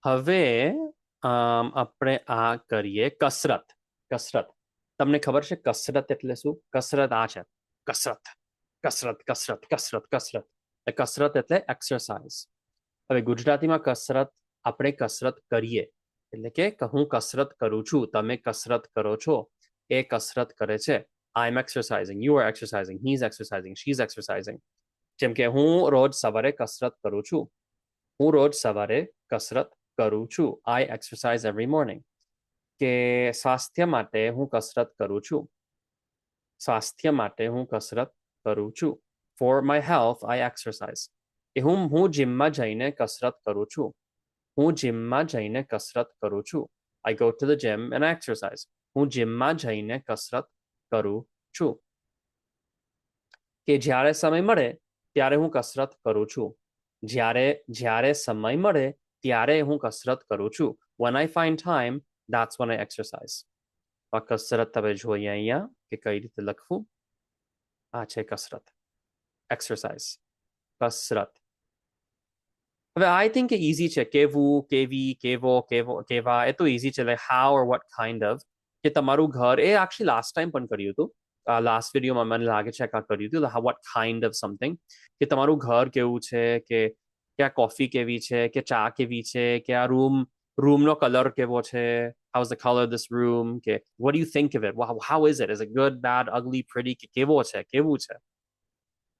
હવે આપણે આ કરીએ કસરત. કસરત તમને ખબર છે કસરત એટલે શું? કસરત આ છે. કસરત કસરત કસરત કસરત કસરત કસરત એટલે એક્સરસાઇઝ. હવે ગુજરાતીમાં કસરત આપણે કસરત કરીએ એટલે કે હું કસરત કરું છું, તમે કસરત કરો છો, એ કસરત કરે છે. I am exercising, you are exercising, he is exercising, she is exercising. જેમ કે હું રોજ સવારે કસરત કરું છું. હું રોજ સવારે કસરત કરું છું. આઈ એક્સરસાઇઝ એવરી મોર્નિંગ. કે સ્વાસ્થ્ય માટે હું કસરત કરું છું. સ્વાસ્થ્ય માટે હું કસરત કરું છું. For my health I exercise. કે હું જીમમાં જઈને કસરત કરું છું. હું જીમમાં જઈને કસરત કરું છું. I go to the gym and exercise. હું જીમમાં જઈને કસરત કરું છું. કે જ્યારે સમય મળે ત્યારે હું કસરત કરું છું. જ્યારે જ્યારે સમય મળે ત્યારે હું કસરત કરું છું. when I find time, that's when I exercise. આ કસરત તમે જોઈએ અહીંયા કે કઈ રીતે લખવું. આ છે કસરત, એક્સરસાઇઝ, કસરત. હવે આઈ થિંક કે ઇઝી છે. કેવું, કેવી, કેવો, કેવો, કેવા, એ તો ઇઝી છે. Like how or what kind of. કે તમારું ઘર, એ એકચ્યુઅલી લાસ્ટ ટાઈમ પણ કર્યું હતું. લાસ્ટ વિડીયોમાં મને લાગે છે કે કર્યું હતું. What kind of something. કે તમારું ઘર કેવું છે, કે આ કોફી કેવી છે, કે ચા કેવી છે, કે આ રૂમનો કલર કેવો છે. How's the color of this room? કે what do you think of it? How is it? Is it good, bad, ugly, pretty? કે કેવો છે, કેવું છે.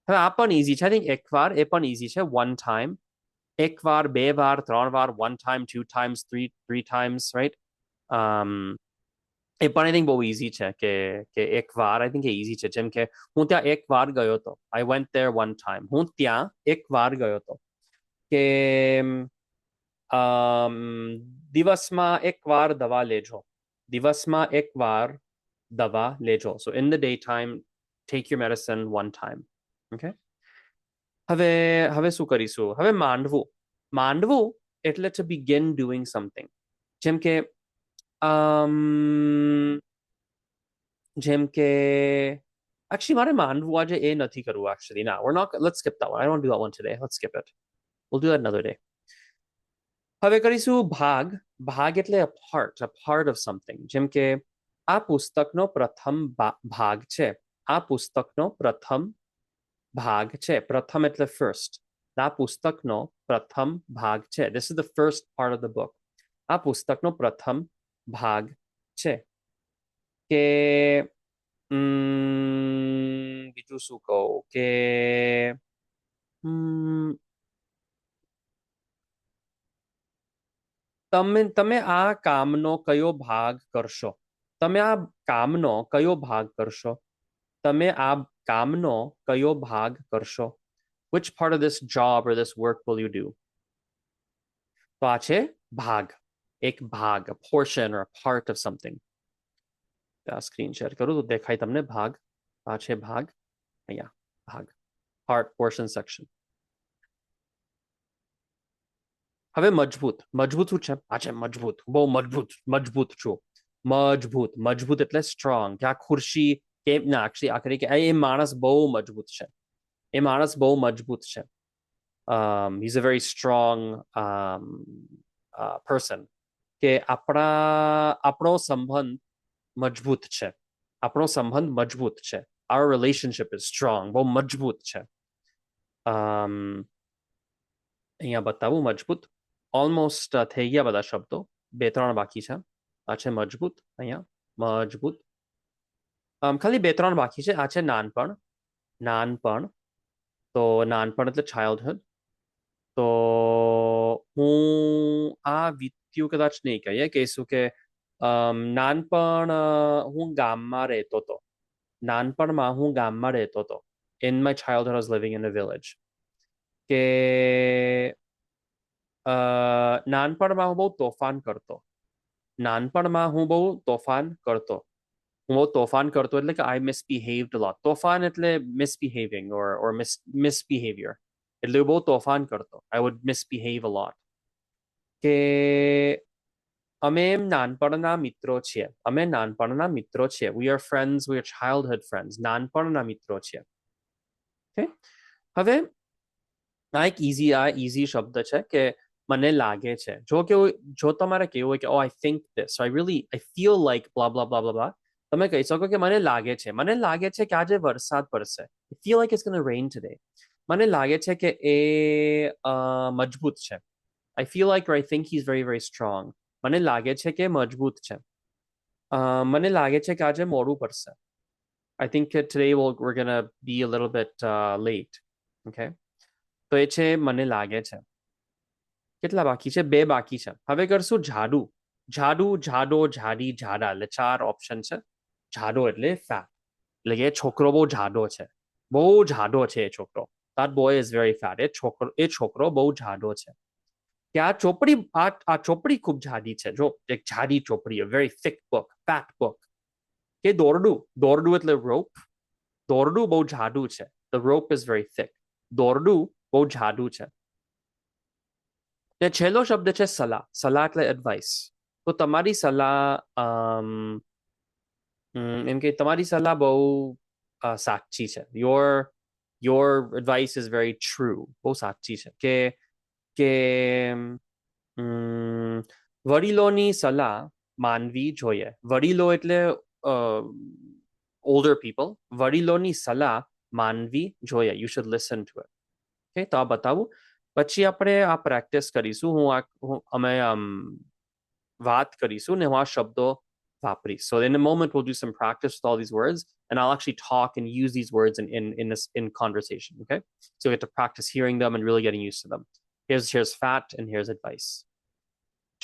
હવે આ પણ ઇઝી છે. આઈ થિંક એકવાર એ પણ ઇઝી છે. વન ટાઈમ, એક વાર, બે વાર, ત્રણ વાર, one time, two times, three times, right. એ પણ આઈ થિંક બહુ ઇઝી છે. કે એક વાર આઈ થિંક એ ઇઝી છે. જેમ કે હું ત્યાં એક વાર ગયો હતો. I went there one time. હું ત્યાં એક વાર ગયો હતો. કે દિવસમાં એક વાર દવા લેજો. દિવસમાં એક વાર દવા લેજો. સો in the day time take your medicine one time. Okay. હવે શું કરીશું? હવે માંડવું. માંડવું એટલે ટુ બિગિન ડુઈંગ સમથિંગ. જેમ કે જેમ કે actually મારે માંડવું આજે એ નથી કરવું. actually ના, we're not, let's skip that one. I don't want to do that one today. Let's skip it. We'll do that another day. હવે કરીશું ભાગ. ભાગ એટલે a part of something. જેમ કે આ પુસ્તકનો પ્રથમ ભાગ છે. આ પુસ્તકનો પ્રથમ ભાગ છે. પ્રથમ એટલે first. આ પુસ્તકનો પ્રથમ ભાગ છે. This is the first part of the book. આ પુસ્તકનો પ્રથમ ભાગ છે. કે બીજું શું કહું કે તમે આ કામનો કયો ભાગ કરશો? તમે આ કામનો કયો ભાગ કરશો? તમે આ કામનો કયો ભાગ કરશો? Which part of this job or this work will you do? તો આ છે ભાગ. એક ભાગ, a portion or a part of something. Screen share કરું તો દેખાય તમને ભાગ. આ છે ભાગ. અહીંયા ભાગ, part, portion, section. હવે મજબૂત. મજબૂત શું છે? આ છે મજબૂત. બહુ મજબૂત. મજબૂત છું. મજબૂત. મજબૂત એટલે સ્ટ્રોંગ. કે આ ખુરશી કે ના, આખરી કે એ માણસ બહુ મજબૂત છે. એ માણસ બહુ મજબૂત છે. he's a very strong person. કે આપણો સંબંધ મજબૂત છે. આપણો સંબંધ મજબૂત છે. our relationship is strong. બહુ મજબૂત છે. અહીંયા બતાવું મજબૂત. ઓલમોસ્ટ થઈ ગયા બધા શબ્દો. બે ત્રણ બાકી છે. આ છે મજબૂત. અહીંયા મજબૂત. ખાલી બે ત્રણ બાકી છે. આ છે નાનપણ. નાનપણ. તો નાનપણ એટલે ચાઇલ્ડહુડ. તો હું આ વિત્યું કદાચ નહીં કહીએ. કહીશું કે નાનપણ હું ગામમાં રહેતો હતો. નાનપણમાં હું ગામમાં રહેતો હતો. In my childhood I was living in a village. કે નાનપણમાં હું બહુ તોફાન કરતો. નાનપણમાં હું બહુ તોફાન કરતો. હું બહુ તોફાન કરતો એટલે કે I misbehaved a lot. તોફાન એટલે misbehaving or misbehavior. એટલે હું બહુ તોફાન કરતો. I would misbehave a lot. કે અમે નાનપણના મિત્રો છીએ. અમે નાનપણના મિત્રો છીએ. We are friends, we are childhood friends. નાનપણના મિત્રો છીએ. હવે આ એક ઇઝી શબ્દ છે કે મને લાગે છે જો તમારે કેવું હોય કે oh I think this I feel like blah blah blah blah blah તમે કહી શકો કે મને લાગે છે કે આજે વરસાદ પડશે I feel like it's gonna rain today મને લાગે છે કે એ મજબૂત છે I feel like or I think he's very very strong મને લાગે છે કે મજબૂત છે મને લાગે છે કે આજે મોડું પડશે I think today we're gonna be a little bit late okay તો એ છે મને લાગે છે કેટલા બાકી છે બે બાકી છે હવે કરશું જાડુ જાડુ જાડો જાડી જાડા એટલે ચાર ઓપ્શન છે જાડો એટલે ફેટ એટલે કે છોકરો બહુ જાડો છે બહુ જાડો છે એ છોકરો that boy is very fat એ છોકરો બહુ જાડો છે કે આ ચોપડી ખૂબ જાડી છે જો એક જાડી ચોપડી a very thick book fat book કે દોરડું એટલે rope દોરડું બહુ જાડું છે the rope is very thick દોરડું બહુ જાડું છે ને છેલ્લો શબ્દ છે સલાહ એટલે એડવાઇસ તો તમારી સલાહ એમ કે તમારી સલાહ બહુ સાચી છે your advice is very true બહુ સાચી છે કે વડીલોની સલાહ માનવી જોઈએ વડીલો એટલે older people વડીલોની સલાહ માનવી જોઈએ you should listen to it okay તો આ બતાવું પછી આપણે આ પ્રેક્ટિસ કરીશું અમે વાત કરીશું ને હું આ શબ્દો વાપરીશ so in a moment we'll do some practice with all these words and I'll actually talk and use these words in conversation okay so you get to practice hearing them and really getting used to them here's fat and here's advice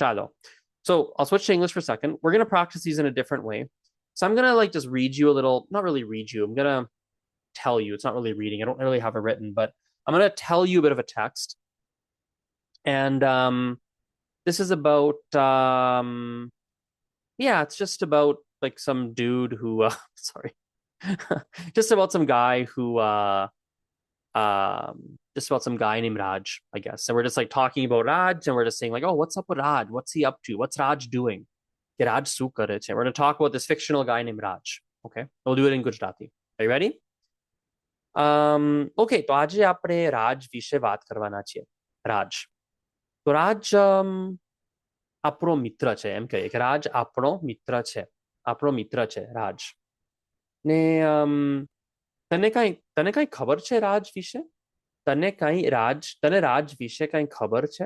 chalo so I'll switch to English for a second we're going to practice these in a different way so I'm going to like just read you a little not really read you I'm going to tell you it's not really reading I don't really have it written but I'm going to tell you a bit of a text and this is about yeah it's just about like some dude who sorry just about some guy who just about some guy named Raj I guess and we're just like talking about Raj and we're just saying like oh what's up with Raj what's he up to what's Raj doing કે Raj શું કરે છે we're going to talk about this fictional guy named Raj okay we'll do it in Gujarati are you ready okay તો આજે આપણે રાજ વિશે વાત કરવાના છીએ રાજ તો રાજ આપણો મિત્ર છે એમ કહીએ કે રાજ આપણો મિત્ર છે રાજ ને તને કઈ ખબર છે રાજ વિશે તને રાજ વિશે કઈ ખબર છે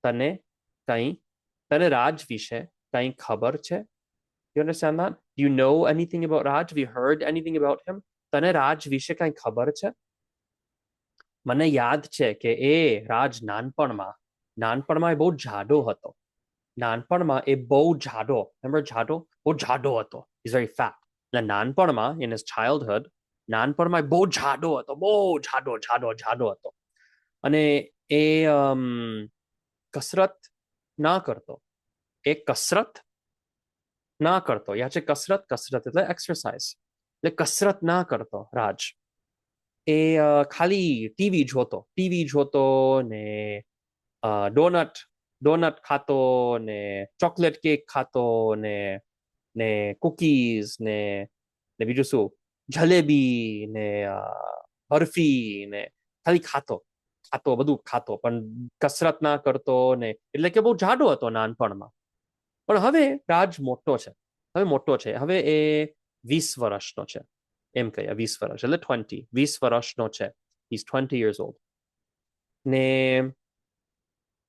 તને રાજ વિશે કઈ ખબર છે you understand that do you know anything about Raj have you heard anything about him તને રાજ વિશે કઈ ખબર છે મને યાદ છે કે એ રાજ નાનપણમાં એ બહુ જાડો હતો નાનપણમાં એ બહુ જાડો remember જાડો બહુ જાડો હતો he's very fat એટલે નાનપણમાં in his childhood નાનપણમાં એ બહુ જાડો હતો અને એ કસરત ના કરતો યા છે કસરત એટલે એક્સરસાઇઝ એટલે કસરત ના કરતો રાજ એ ખાલી ટીવી જોતો ને ડોનટ ખાતો ને ચોકલેટ કેક ખાતો ને કુકીઝ ને બીજું શું જલેબી ને બરફી ને ખાલી ખાતો બધું ખાતો પણ કસરત ના કરતો ને એટલે કે બહુ જાડો હતો નાનપણમાં પણ હવે રાજ મોટો છે હવે એ 20 વર્ષનો છે એમ કહીએ 20 વર્ષ એટલે 20 વર્ષનો છે he's 20 years old ને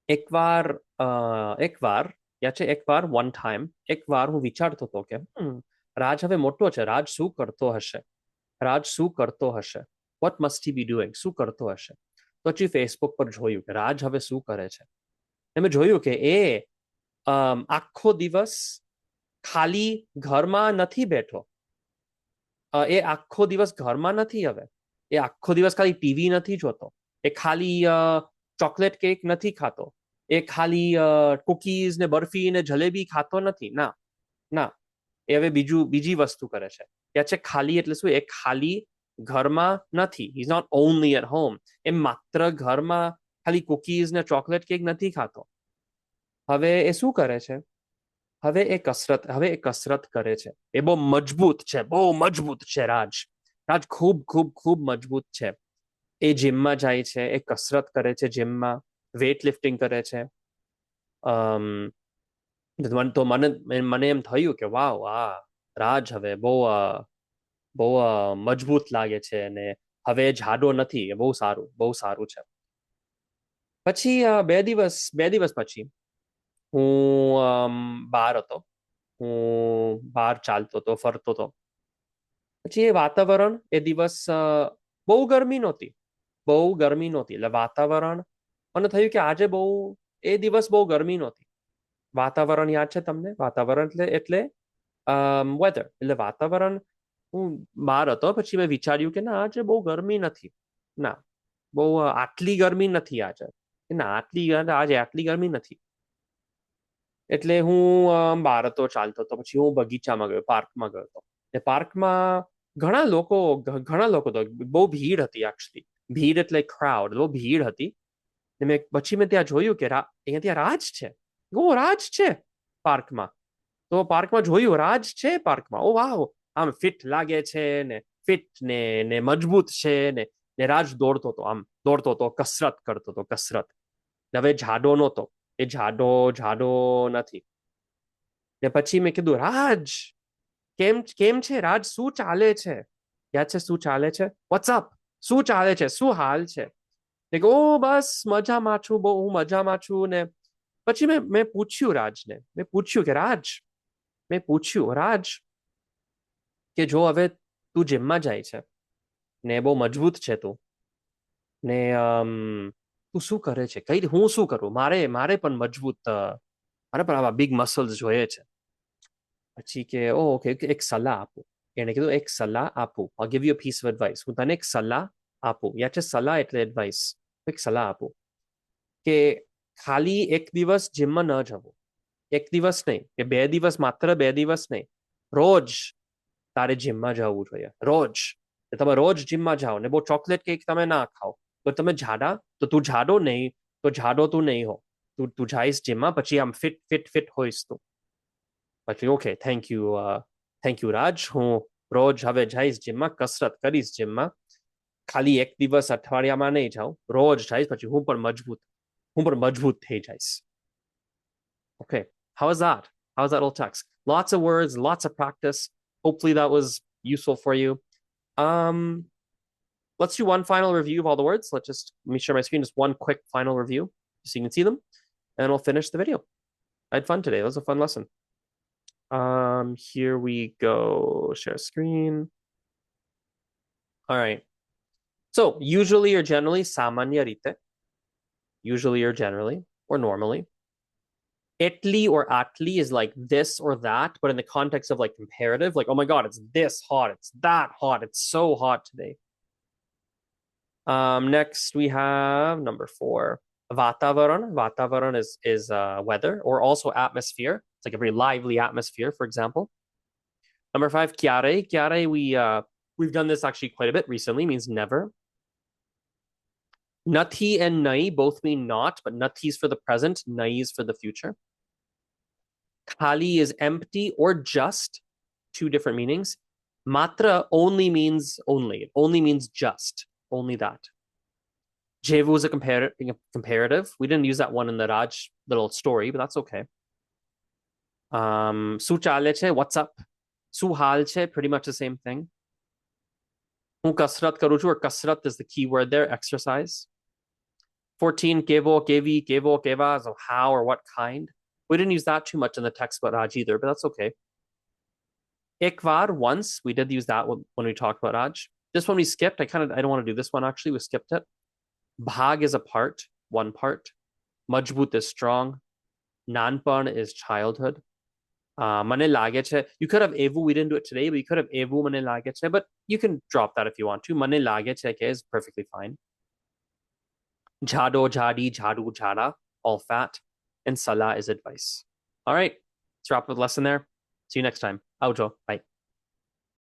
એકવાર one time એકવાર હું વિચારતો હતો કે રાજ હવે મોટો છે રાજ શું કરતો હશે what must he be doing શું કરતો હશે તો પછી ફેસબુક પર જોયું કે રાજ હવે શું કરે છે મેં જોયું કે એ આખો દિવસ ખાલી ઘરમાં નથી બેઠો એ આખો દિવસ ઘરમાં નથી હવે એ આખો દિવસ ખાલી ટીવી નથી જોતો એ ખાલી ચોકલેટ કેક નથી ખાતો એ ખાલી કુકીઝ ને બરફી ને જલેબી ખાતો નથી ના એ હવે બીજી વસ્તુ કરે છે કે છે ખાલી એટલે શું એ ખાલી ઘરમાં નથી he's not only at home એ માત્ર ઘરમાં ખાલી કુકીઝ ને ચોકલેટ કેક નથી ખાતો હવે એ શું કરે છે હવે એ કસરત કરે છે એ બહુ મજબૂત છે રાજ ખૂબ મજબૂત છે એ જીમમાં જાય છે એ કસરત કરે છે જીમમાં વેઇટ લિફ્ટિંગ કરે છે. તો મને એમ થયું કે વાવ રાજ હવે બહુ મજબૂત લાગે છે અને હવે જાડો નથી. બહુ સારું છે. પછી બે દિવસ પછી હું બહાર હતો. હું બહાર ચાલતો હતો, ફરતો હતો. પછી એ વાતાવરણ એ દિવસ બહુ ગરમી નહોતી. એટલે વાતાવરણ મને થયું કે આજે એ દિવસ બહુ ગરમી નહોતી. વાતાવરણ યાદ છે તમને? વાતાવરણ એટલે વેધર. એટલે વાતાવરણ હું બહાર હતો પછી મેં વિચાર્યું કે ના આજે બહુ ગરમી નથી. ના બહુ આટલી ગરમી નથી આજે. ના આજે આટલી ગરમી નથી. એટલે હું બહાર હતો, ચાલતો હતો. પછી હું બગીચામાં ગયો, પાર્કમાં ગયો હતો. એ પાર્કમાં ઘણા લોકો તો બહુ ભીડ હતી એકચ્યુઅલી. ભીડ એટલે ક્રાઉડ, બહુ ભીડ હતી. પછી મેં ત્યાં જોયું કે અહીંયા ત્યાં રાજ છે. રાજ છે પાર્કમાં. તો પાર્કમાં જોયું રાજ છે પાર્કમાં. ઓ વાહ, આમ ફિટ લાગે છે ને, ફિટ ને મજબૂત છે ને રાજ દોડતો હતો, કસરત કરતો હતો, કસરત. હવે જાડો નહોતો. એ જાડો નથી. ને પછી મેં કીધું રાજ કેમ છે રાજ? શું ચાલે છે? યાદ છે શું ચાલે છે? વોટ્સઅપ, શું ચાલે છે? શું હાલ છે? બસ મજામાં છું, હું મજામાં છું. ને પછી મેં પૂછ્યું રાજને, મેં પૂછ્યું રાજ કે જો હવે તું જીમમાં જાય છે ને બહુ મજબૂત છે તું ને તું શું કરે છે? હું શું કરું? મારે પણ આવા બિગ મસલ્સ જોઈએ છે. પછી કે ઓકે, એક સલાહ આપું. એને કીધું એક સલાહ આપું. I'll give you a piece of advice. હું તને એક સલાહ આપું. યા છે સલાહ એટલે એડવાઇસ. એક સલાહ આપું કે ખાલી એક દિવસ જીમમાં ન જવું. એક દિવસ નહીં કે 2 દિવસ, માત્ર 2 દિવસ નહીં. રોજ તારે જીમમાં જવું જોઈએ. રોજ. તમે રોજ જીમમાં જાઓ ને બહુ ચોકલેટ કેક તમે ના ખાઓ તો તમે તું જાડો નહીં, તો જાડો તું નહીં હો. તું જઈશ જીમમાં પછી આમ ફિટ હોઈશ તું. પછી ઓકે, થેન્ક યુ રાજ. હું રોજ હવે જઈશ જીમમાં, કસરત કરીશ જીમમાં. ખાલી એક દિવસ અઠવાડિયામાં નહીં જાઉં, રોજ જઈશ. પછી હું પણ મજબૂત થઈ જઈશ. Okay, how's that? How's that all text? Lots of words, lots of practice. Hopefully that was useful for you. Let's do one final review of all the words. Let me share my screen, just one quick final review so you can see them, and we'll finish the video. I had fun today. It was a fun lesson. Here we go. Share screen. All right. So usually or generally, samanya rite. Usually or generally, or normally. Etli or atli is like this or that, but in the context of like comparative, like, oh my God, it's this hot, it's that hot, it's so hot today. Next we have number 4, vatavaran. Vatavaran is weather or also atmosphere. It's like a very lively atmosphere, for example. Number 5, kyare. Kyare, we've done this actually quite a bit recently, means never. Nati and nai both mean not, but nati is for the present, nai is for the future. Khali is empty or just, 2 different meanings. Matra only means only. It only means just, only that. Jevu is a comparative. We didn't use that one in the Raj little story, but that's okay. Su chale che, what's up? Su hal che, pretty much the same thing. Hun kasrat karu chu, or kasrat is the key word there, exercise. 14, kevo, kevi, kevo, keva, so how or what kind. We didn't use that too much in the text about Raj either, but that's okay. Ekvar, once. We did use that when we talked about Raj. This one we skipped. I don't want to do this one actually. We skipped it. Bhag is a part, one part. Majbut is strong. Nanpan is childhood. Mane lage che. You could have evu. We didn't do it today, but you could have evu mane lage che. But you can drop that if you want to. Mane lage che is perfectly fine. Jhado, jadi, jhadu, jhada, all fat. And salah is advice. All right. Let's wrap up the lesson there. See you next time. Aujo. Bye.